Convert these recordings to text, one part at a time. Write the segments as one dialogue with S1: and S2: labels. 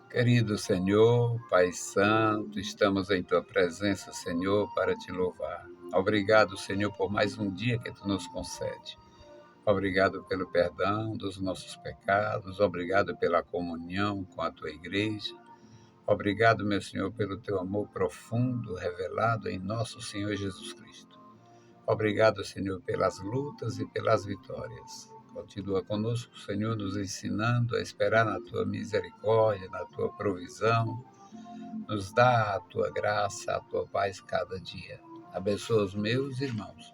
S1: Querido Senhor, Pai Santo, estamos em Tua presença, Senhor, para Te louvar. Obrigado, Senhor, por mais um dia que Tu nos concede. Obrigado pelo perdão dos nossos pecados, obrigado pela comunhão com a Tua igreja. Obrigado, meu Senhor, pelo Teu amor profundo revelado em nosso Senhor Jesus Cristo. Obrigado, Senhor, pelas lutas e pelas vitórias. Continua conosco, Senhor, nos ensinando a esperar na Tua misericórdia, na Tua provisão. Nos dá a Tua graça, a Tua paz cada dia. Abençoa os meus irmãos.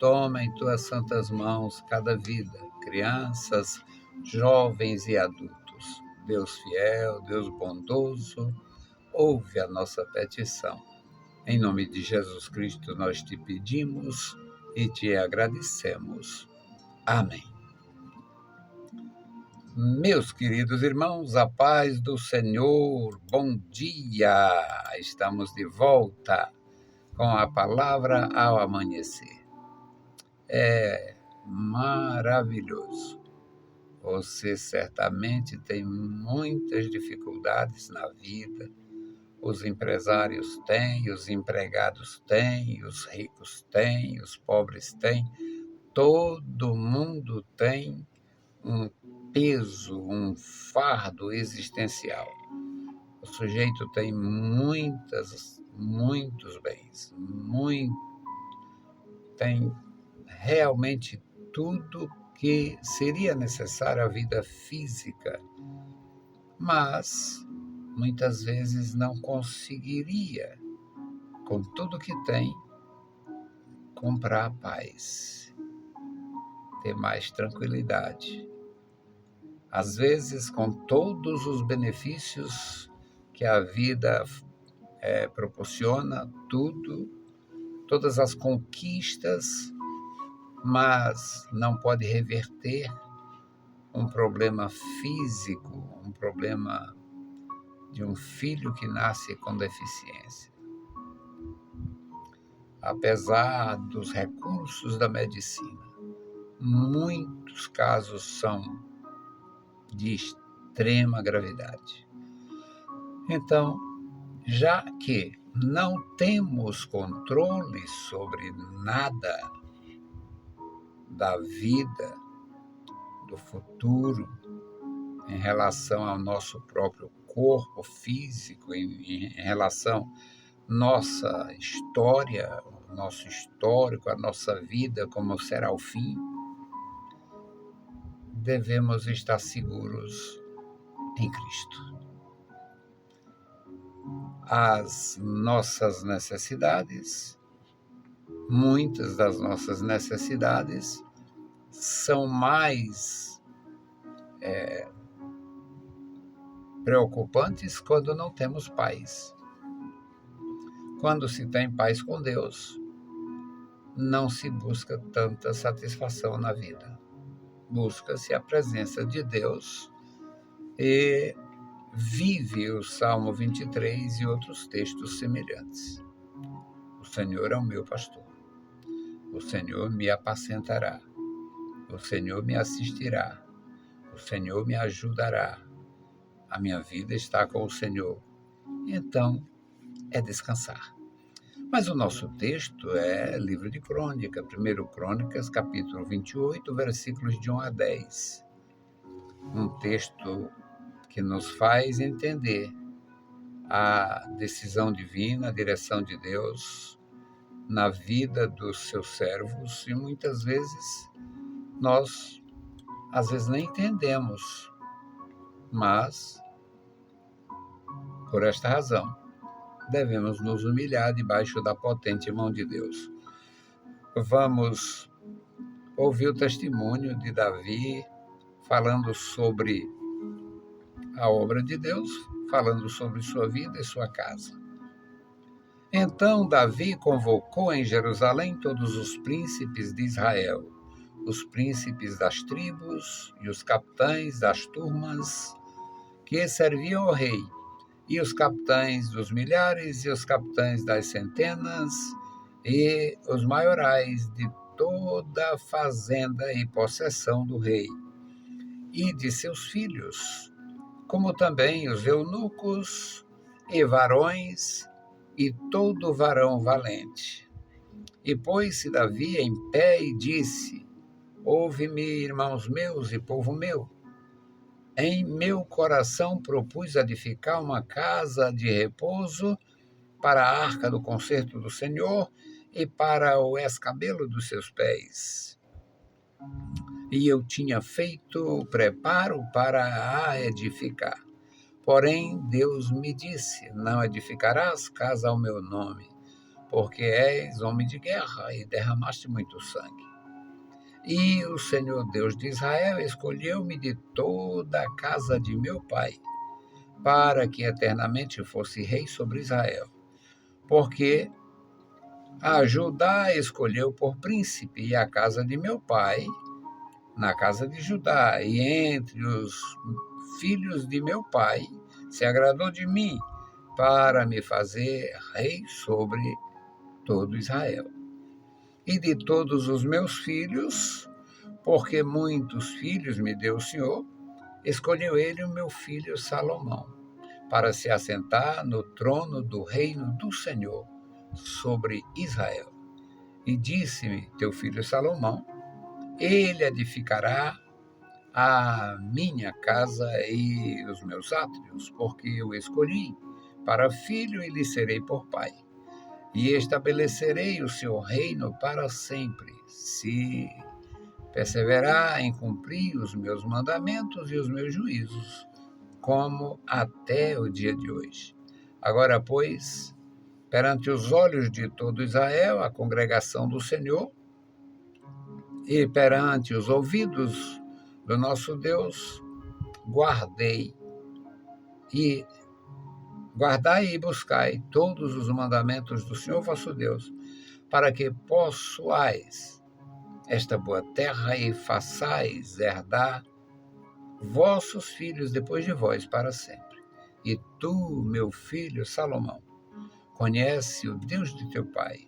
S1: Toma em Tuas santas mãos cada vida, crianças, jovens e adultos. Deus fiel, Deus bondoso, ouve a nossa petição. Em nome de Jesus Cristo nós te pedimos e te agradecemos. Amém. Meus queridos irmãos, a paz do Senhor, bom dia! Estamos de volta com a palavra ao amanhecer. É maravilhoso. Você certamente tem muitas dificuldades na vida. Os empresários têm, os empregados têm, os ricos têm, os pobres têm. Todo mundo tem um peso, um fardo existencial. O sujeito tem muitos bens, tem realmente tudo que seria necessário à vida física, mas muitas vezes não conseguiria, com tudo que tem, comprar paz, ter mais tranquilidade. Às vezes, com todos os benefícios que a vida proporciona, todas as conquistas, mas não pode reverter um problema físico, um problema de um filho que nasce com deficiência. Apesar dos recursos da medicina, muitos casos são de extrema gravidade. Então, já que não temos controle sobre nada da vida, do futuro, em relação ao nosso próprio corpo físico, em relação à nossa história, o nosso histórico, a nossa vida, como será o fim, devemos estar seguros em Cristo. As nossas necessidades, muitas das nossas necessidades, são mais preocupantes quando não temos paz. Quando se tem paz com Deus, não se busca tanta satisfação na vida. Busca-se a presença de Deus e vive o Salmo 23 e outros textos semelhantes. O Senhor é o meu pastor. O Senhor me apacentará. O Senhor me assistirá. O Senhor me ajudará. A minha vida está com o Senhor. Então, é descansar. Mas o nosso texto é livro de Crônica, 1 Crônicas, capítulo 28, versículos de 1 a 10. Um texto que nos faz entender a decisão divina, a direção de Deus na vida dos seus servos, e muitas vezes nós, nem entendemos, mas, por esta razão, devemos nos humilhar debaixo da potente mão de Deus. Vamos ouvir o testemunho de Davi falando sobre a obra de Deus, falando sobre sua vida e sua casa. Então Davi convocou em Jerusalém todos os príncipes de Israel, os príncipes das tribos e os capitães das turmas que serviam ao rei, e os capitães dos milhares e os capitães das centenas e os maiorais de toda a fazenda e possessão do rei e de seus filhos, como também os eunucos e varões e todo varão valente. E pôs-se Davi em pé e disse: Ouve-me, irmãos meus e povo meu. Em meu coração propus edificar uma casa de repouso para a arca do concerto do Senhor e para o escabelo dos seus pés. E eu tinha feito preparo para a edificar. Porém, Deus me disse: Não edificarás casa ao meu nome, porque és homem de guerra e derramaste muito sangue. E o Senhor Deus de Israel escolheu-me de toda a casa de meu pai, para que eternamente fosse rei sobre Israel. Porque a Judá escolheu por príncipe e a casa de meu pai na casa de Judá, e entre os filhos de meu pai se agradou de mim para me fazer rei sobre todo Israel. E de todos os meus filhos, porque muitos filhos me deu o Senhor, escolheu ele o meu filho Salomão, para se assentar no trono do reino do Senhor sobre Israel. E disse-me, teu filho Salomão, ele edificará a minha casa e os meus átrios, porque eu escolhi para filho e lhe serei por pai. E estabelecerei o seu reino para sempre, se perseverar em cumprir os meus mandamentos e os meus juízos, como até o dia de hoje. Agora, pois, perante os olhos de todo Israel, a congregação do Senhor, e perante os ouvidos do nosso Deus, guardai e buscai todos os mandamentos do Senhor vosso Deus, para que possuais esta boa terra e façais herdar vossos filhos depois de vós para sempre. E tu, meu filho Salomão, conhece o Deus de teu pai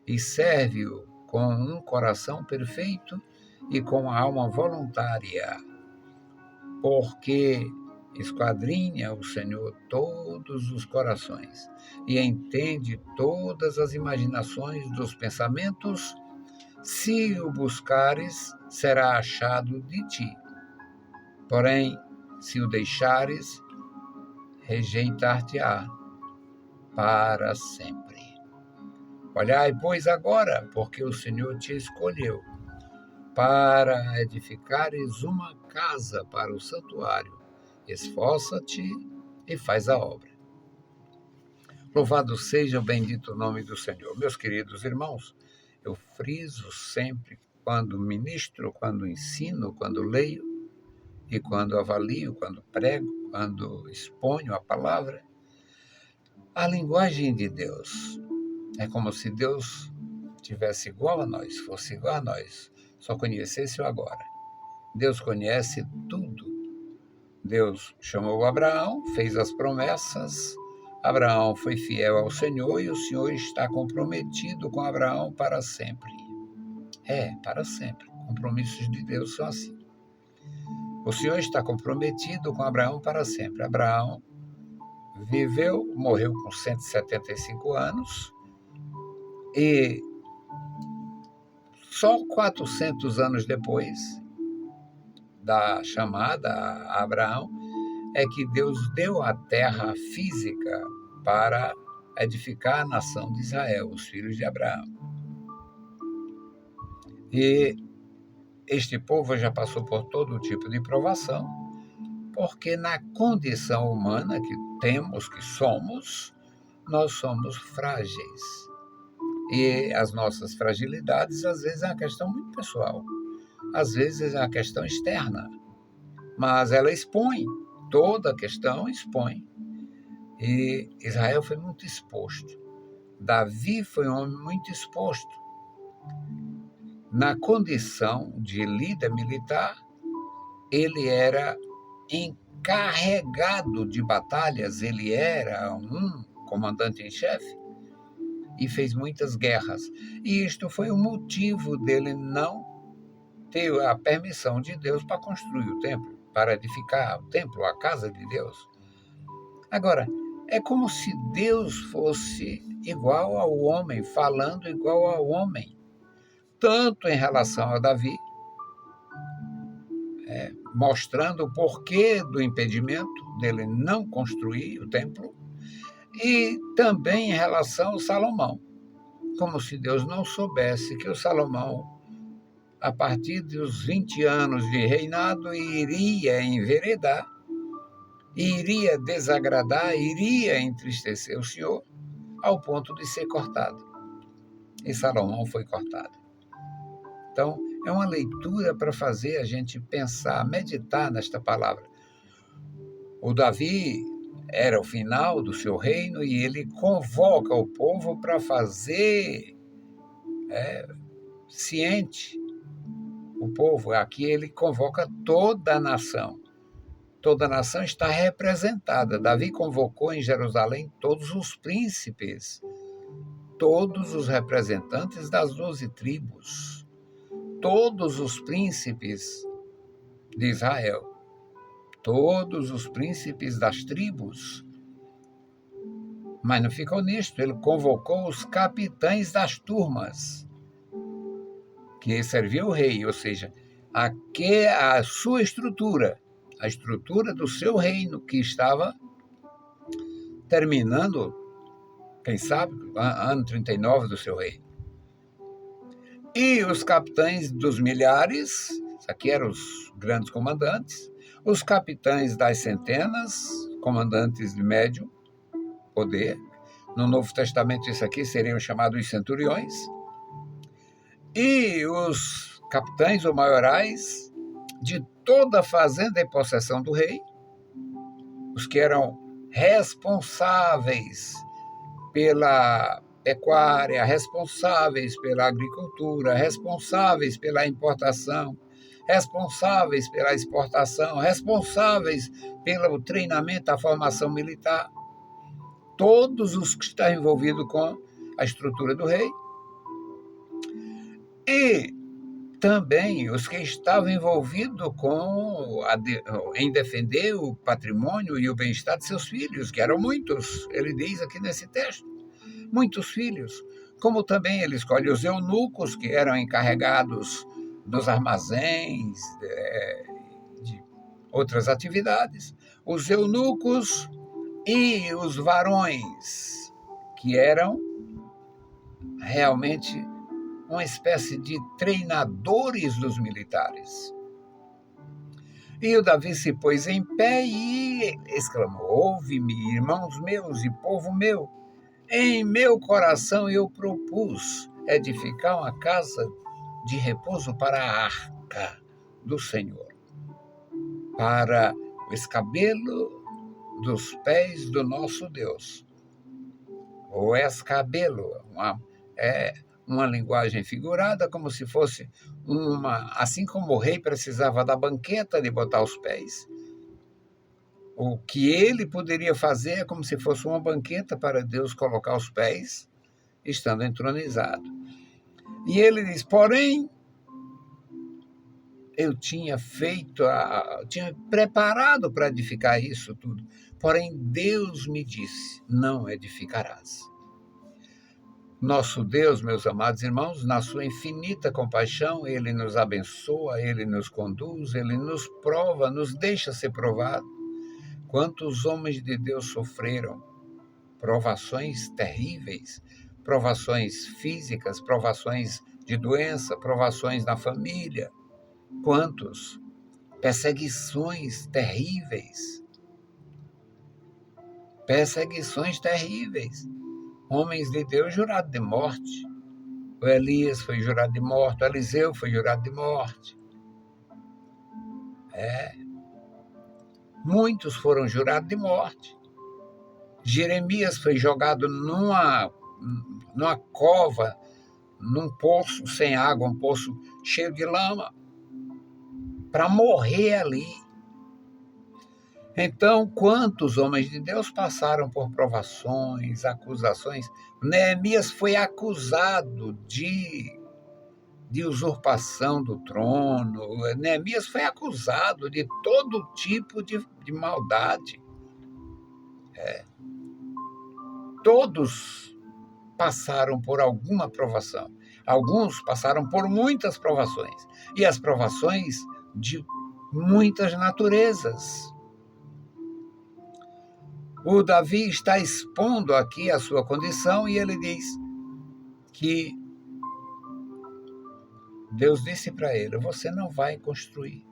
S1: e serve-o com um coração perfeito e com a alma voluntária, porque esquadrinha o Senhor todos os corações e entende todas as imaginações dos pensamentos. Se o buscares, será achado de ti. Porém, se o deixares, rejeitar-te-á para sempre. Olhai, pois, agora, porque o Senhor te escolheu para edificares uma casa para o santuário. Esforça-te e faz a obra. Louvado seja o bendito nome do Senhor. Meus queridos irmãos, eu friso sempre quando ministro, quando ensino, quando leio e quando avalio, quando prego, quando exponho a palavra, a linguagem de Deus. É como se Deus tivesse igual a nós, fosse igual a nós, só conhecesse o agora. Deus conhece tudo. Deus chamou Abraão, fez as promessas, Abraão foi fiel ao Senhor e o Senhor está comprometido com Abraão para sempre. Para sempre. Compromissos de Deus são assim. O Senhor está comprometido com Abraão para sempre. Abraão morreu com 175 anos e só 400 anos depois da chamada a Abraão é que Deus deu a terra física para edificar a nação de Israel, os filhos de Abraão. E este povo já passou por todo tipo de provação, porque na condição humana que temos, que somos, nós somos frágeis. E as nossas fragilidades, às vezes, é uma questão muito pessoal. Às vezes, é uma questão externa. Mas ela expõe, toda a questão expõe. E Israel foi muito exposto. Davi foi um homem muito exposto. Na condição de líder militar, ele era encarregado de batalhas, ele era um comandante em chefe e fez muitas guerras. E isto foi o motivo dele não ter a permissão de Deus para construir o templo, para edificar o templo, a casa de Deus. Agora, é como se Deus fosse igual ao homem, falando igual ao homem, tanto em relação a Davi, mostrando o porquê do impedimento dele não construir o templo, e também em relação ao Salomão, como se Deus não soubesse que o Salomão, a partir dos 20 anos de reinado, iria enveredar, iria desagradar, iria entristecer o Senhor, ao ponto de ser cortado. E Salomão foi cortado. Então, é uma leitura para fazer a gente pensar, meditar nesta palavra. O Davi era o final do seu reino e ele convoca o povo para fazer ciente o povo. Aqui ele convoca toda a nação. Toda a nação está representada. Davi convocou em Jerusalém todos os príncipes, todos os representantes das 12 tribos, todos os príncipes de Israel, todos os príncipes das tribos. Mas não ficou nisto, ele convocou os capitães das turmas, que serviam o rei, ou seja, a sua estrutura, a estrutura do seu reino, que estava terminando, quem sabe, ano 39 do seu reino. E os capitães dos milhares, aqui eram os grandes comandantes, os capitães das centenas, comandantes de médio poder. No Novo Testamento, isso aqui seriam chamados os centuriões. E os capitães ou maiorais de toda a fazenda e possessão do rei, os que eram responsáveis pela pecuária, responsáveis pela agricultura, responsáveis pela importação, responsáveis pela exportação, responsáveis pelo treinamento, a formação militar, todos os que estão envolvidos com a estrutura do rei, e também os que estavam envolvidos em defender o patrimônio e o bem-estar de seus filhos, que eram muitos, ele diz aqui nesse texto, muitos filhos, como também ele escolhe os eunucos, que eram encarregados dos armazéns, de outras atividades, os eunucos e os varões, que eram realmente uma espécie de treinadores dos militares. E o Davi se pôs em pé e exclamou: ouve-me, irmãos meus e povo meu, em meu coração eu propus edificar uma casa de repouso para a arca do Senhor, para o escabelo dos pés do nosso Deus. O escabelo é uma linguagem figurada, como se fosse assim como o rei precisava da banqueta de botar os pés. O que ele poderia fazer é como se fosse uma banqueta para Deus colocar os pés, estando entronizado. E ele diz: porém, eu tinha tinha preparado para edificar isso tudo, porém Deus me disse: não edificarás. Nosso Deus, meus amados irmãos, na sua infinita compaixão, Ele nos abençoa, Ele nos conduz, Ele nos prova, nos deixa ser provado. Quantos homens de Deus sofreram provações terríveis, provações físicas, provações de doença, provações na família. Quantos? Perseguições terríveis. Perseguições terríveis. Homens de Deus jurados de morte. O Elias foi jurado de morte, o Eliseu foi jurado de morte. Muitos foram jurados de morte. Jeremias foi jogado numa cova, num poço sem água, um poço cheio de lama, para morrer ali. Então, quantos homens de Deus passaram por provações, acusações? Neemias foi acusado de de usurpação do trono. Neemias foi acusado de todo tipo de maldade. Todos passaram por alguma provação. Alguns passaram por muitas provações. E as provações de muitas naturezas. O Davi está expondo aqui a sua condição e ele diz que Deus disse para ele: você não vai construir.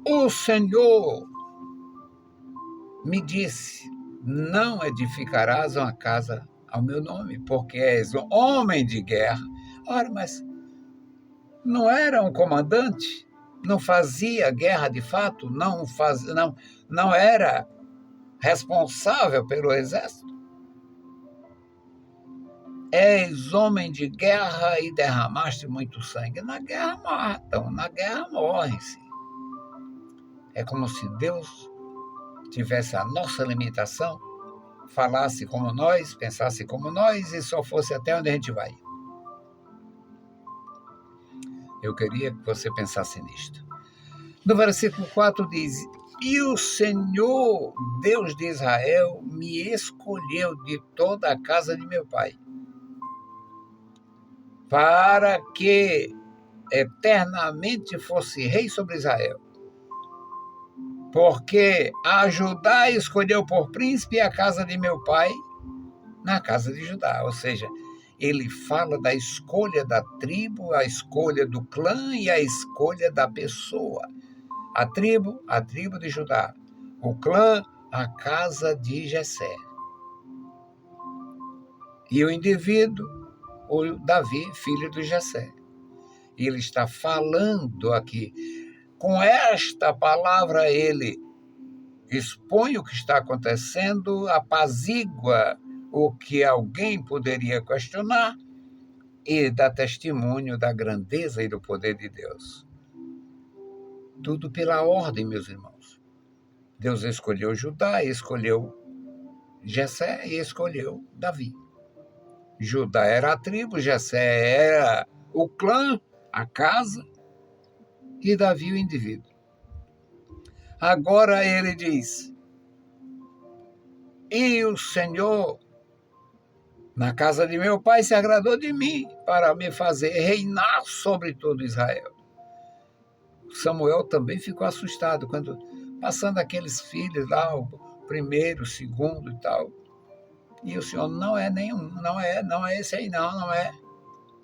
S1: O Senhor me disse: não edificarás uma casa ao meu nome, porque és um homem de guerra. Ora, mas não era um comandante? Não fazia guerra de fato? Não era responsável pelo exército? És homem de guerra e derramaste muito sangue. Na guerra matam, na guerra morrem-se. É como se Deus tivesse a nossa limitação, falasse como nós, pensasse como nós e só fosse até onde a gente vai. Eu queria que você pensasse nisto. No versículo 4 diz: e o Senhor, Deus de Israel, me escolheu de toda a casa de meu pai, para que eternamente fosse rei sobre Israel. Porque a Judá escolheu por príncipe a casa de meu pai na casa de Judá. Ou seja, ele fala da escolha da tribo, a escolha do clã e a escolha da pessoa. A tribo de Judá. O clã, a casa de Jessé. E o indivíduo, o Davi, filho de Jessé. Ele está falando aqui. Com esta palavra, ele expõe o que está acontecendo, apazigua o que alguém poderia questionar e dá testemunho da grandeza e do poder de Deus. Tudo pela ordem, meus irmãos. Deus escolheu Judá, escolheu Jessé e escolheu Davi. Judá era a tribo, Jessé era o clã, a casa, e Davi o indivíduo. Agora ele diz: e o Senhor, na casa de meu pai, se agradou de mim para me fazer reinar sobre todo Israel. Samuel também ficou assustado quando, passando aqueles filhos lá, o primeiro, o segundo e tal, e o Senhor: não é nenhum, não é esse aí não é.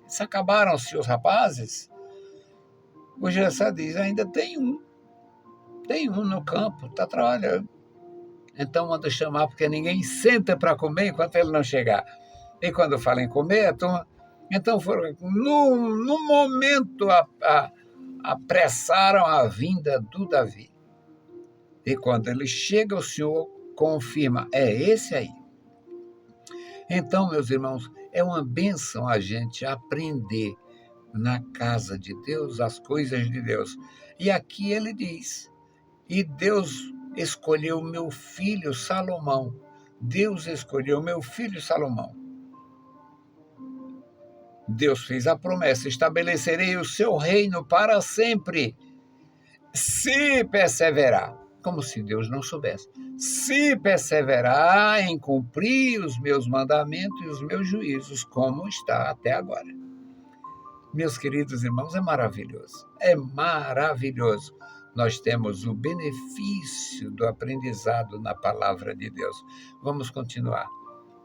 S1: Se acabaram-se os rapazes. O Jessé diz: ainda tem um no campo, está trabalhando. Então manda chamar, porque ninguém senta para comer enquanto ele não chegar. E quando fala em comer, a turma... Então, no momento, apressaram a vinda do Davi. E quando ele chega, o Senhor confirma: é esse aí. Então, meus irmãos, é uma bênção a gente aprender na casa de Deus as coisas de Deus. E aqui ele diz: e Deus escolheu meu filho Salomão. Deus escolheu meu filho Salomão. Deus fez a promessa: estabelecerei o seu reino para sempre, se perseverar. Como se Deus não soubesse. Se perseverar em cumprir os meus mandamentos e os meus juízos, como está até agora. Meus queridos irmãos, é maravilhoso. É maravilhoso. Nós temos o benefício do aprendizado na palavra de Deus. Vamos continuar.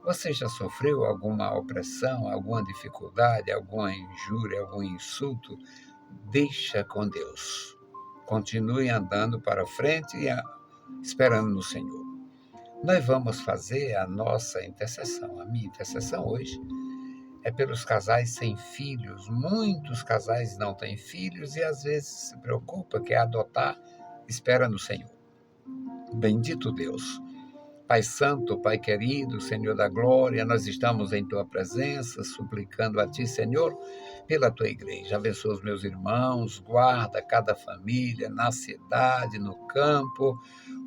S1: Você já sofreu alguma opressão, alguma dificuldade, alguma injúria, algum insulto? Deixa com Deus. Continue andando para frente e esperando no Senhor. Nós vamos fazer a nossa intercessão. A minha intercessão hoje é pelos casais sem filhos. Muitos casais não têm filhos e às vezes se preocupa, quer adotar, espera no Senhor. Bendito Deus. Pai Santo, Pai querido, Senhor da glória, nós estamos em Tua presença, suplicando a Ti, Senhor, pela Tua igreja. Abençoa os meus irmãos, guarda cada família, na cidade, no campo,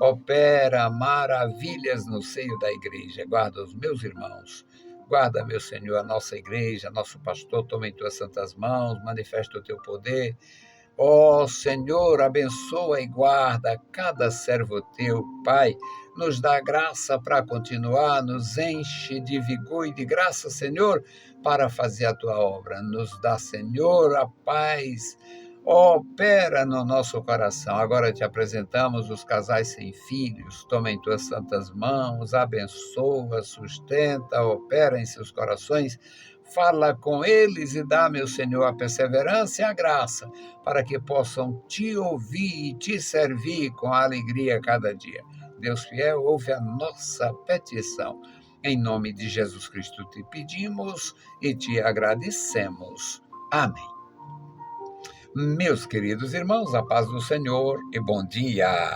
S1: opera maravilhas no seio da igreja. Guarda os meus irmãos, Guarda, meu Senhor, a nossa igreja, nosso pastor, toma em tuas santas mãos, manifesta o teu poder. Ó Senhor, abençoa e guarda cada servo teu, Pai. Nos dá graça para continuar, nos enche de vigor e de graça, Senhor, para fazer a tua obra. Nos dá, Senhor, a paz. Opera no nosso coração. Agora te apresentamos os casais sem filhos. Toma em tuas santas mãos, abençoa, sustenta, opera em seus corações. Fala com eles e dá, meu Senhor, a perseverança e a graça para que possam te ouvir e te servir com alegria cada dia. Deus fiel, ouve a nossa petição. Em nome de Jesus Cristo te pedimos e te agradecemos. Amém. Meus queridos irmãos, a paz do Senhor e bom dia.